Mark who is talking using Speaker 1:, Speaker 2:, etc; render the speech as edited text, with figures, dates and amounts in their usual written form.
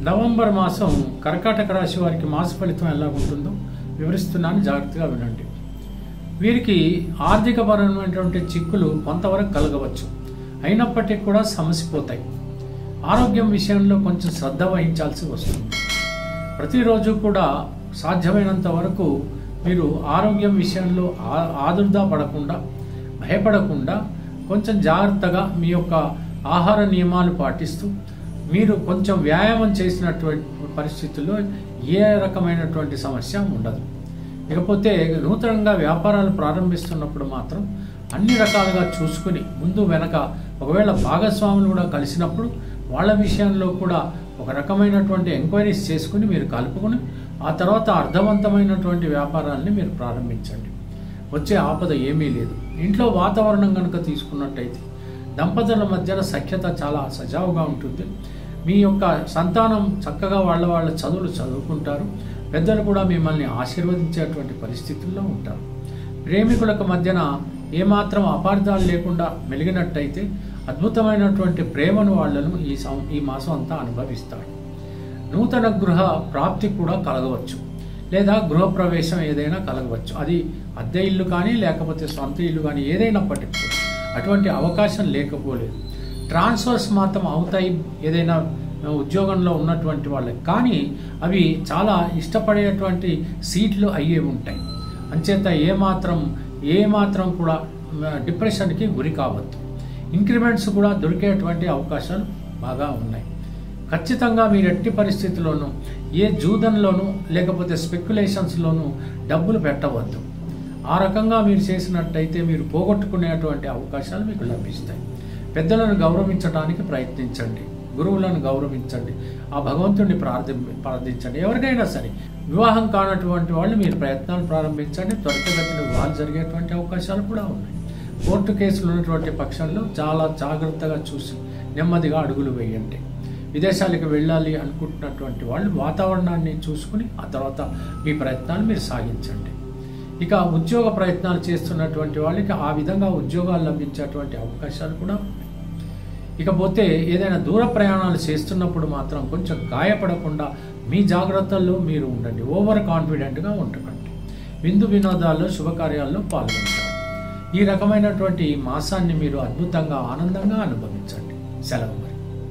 Speaker 1: November మాసం కర్కాటక రాశి వారికి మాస ఫలితం ఎలా ఉంటుందో వివరిస్తున్నాను, జాగ్రత్తగా వినండి. వీరికి ఆర్థికపరమైనటువంటి చిక్కులు కొంతవరకు కలగవచ్చు, అయినప్పటికీ కూడా సమసిపోతాయి. ఆరోగ్యం విషయంలో కొంచెం శ్రద్ధ వహించాల్సి వస్తుంది. ప్రతిరోజు కూడా సాధ్యమైనంత వరకు మీరు ఆరోగ్యం విషయంలో ఆదుర్దా పడకుండా, భయపడకుండా కొంచెం జాగ్రత్తగా మీ యొక్క ఆహార నియమాలు పాటిస్తూ మీరు కొంచెం వ్యాయామం చేసినటువంటి పరిస్థితుల్లో ఏ రకమైనటువంటి సమస్య ఉండదు. ఇకపోతే నూతనంగా వ్యాపారాలు ప్రారంభిస్తున్నప్పుడు మాత్రం అన్ని రకాలుగా చూసుకుని ముందు వెనక ఒకవేళ భాగస్వాములు కూడా కలిసినప్పుడు వాళ్ళ విషయంలో కూడా ఒక రకమైనటువంటి ఎంక్వైరీస్ చేసుకుని మీరు కలుపుకొని ఆ తర్వాత అర్థవంతమైనటువంటి వ్యాపారాలని మీరు ప్రారంభించండి. వచ్చే ఆపద ఏమీ లేదు. ఇంట్లో వాతావరణం కనుక తీసుకున్నట్టయితే దంపతుల మధ్యన సఖ్యత చాలా సజావుగా ఉంటుంది. మీ యొక్క సంతానం చక్కగా వాళ్ళ చదువులు చదువుకుంటారు. పెద్దలు కూడా మిమ్మల్ని ఆశీర్వదించేటువంటి పరిస్థితుల్లో ఉంటారు. ప్రేమికులకు మధ్యన ఏమాత్రం అపార్థాలు లేకుండా మెలిగినట్టయితే అద్భుతమైనటువంటి ప్రేమను వాళ్ళను ఈ మాసం అంతా అనుభవిస్తారు. నూతన గృహ ప్రాప్తి కూడా కలగవచ్చు, లేదా గృహప్రవేశం ఏదైనా కలగవచ్చు. అది అద్దె ఇల్లు కానీ లేకపోతే సొంత ఇల్లు కానీ ఏదైనప్పటికీ అటువంటి అవకాశం లేకపోలేదు. ట్రాన్స్ఫర్స్ మాత్రం అవుతాయి ఏదైనా ఉద్యోగంలో ఉన్నటువంటి వాళ్ళకి, కానీ అవి చాలా ఇష్టపడేటువంటి సీట్లు అయ్యే ఉంటాయి. అంచేత ఏమాత్రం కూడా డిప్రెషన్కి గురి కావద్దు. ఇంక్రిమెంట్స్ కూడా దొరికేటువంటి అవకాశాలు బాగా ఉన్నాయి. ఖచ్చితంగా మీరు ఎట్టి పరిస్థితుల్లోనూ ఏ జూదంలోనూ లేకపోతే స్పెక్యులేషన్స్లోనూ డబ్బులు పెట్టవద్దు. ఆ రకంగా మీరు చేసినట్టయితే మీరు పోగొట్టుకునేటువంటి అవకాశాలు మీకు లభిస్తాయి. పెద్దలను గౌరవించడానికి ప్రయత్నించండి, గురువులను గౌరవించండి, ఆ భగవంతుడిని ప్రార్థించండి. ఎవరికైనా సరే వివాహం కానటువంటి వాళ్ళు మీరు ప్రయత్నాలు ప్రారంభించండి. త్వరితగతిన వివాహాలు జరిగేటువంటి అవకాశాలు కూడా ఉన్నాయి. కోర్టు కేసులు ఉన్నటువంటి పక్షంలో చాలా జాగ్రత్తగా చూసి నెమ్మదిగా అడుగులు వేయండి. విదేశాలకు వెళ్ళాలి అనుకుంటున్నటువంటి వాళ్ళు వాతావరణాన్ని చూసుకుని ఆ తర్వాత మీ ప్రయత్నాలు మీరు సాగించండి. ఇక ఉద్యోగ ప్రయత్నాలు చేస్తున్నటువంటి వాళ్ళకి ఆ విధంగా ఉద్యోగాలు లభించేటువంటి అవకాశాలు కూడా ఉన్నాయి. ఇకపోతే ఏదైనా దూర ప్రయాణాలు చేస్తున్నప్పుడు మాత్రం కొంచెం గాయపడకుండా మీ జాగ్రత్తల్లో మీరు ఉండండి. ఓవర్ కాన్ఫిడెంట్గా ఉండకండి. విందు వినోదాల్లో శుభకార్యాల్లో పాల్గొంటారు. ఈ రకమైనటువంటి మాసాన్ని మీరు అద్భుతంగా ఆనందంగా అనుభవించండి. సెలవు.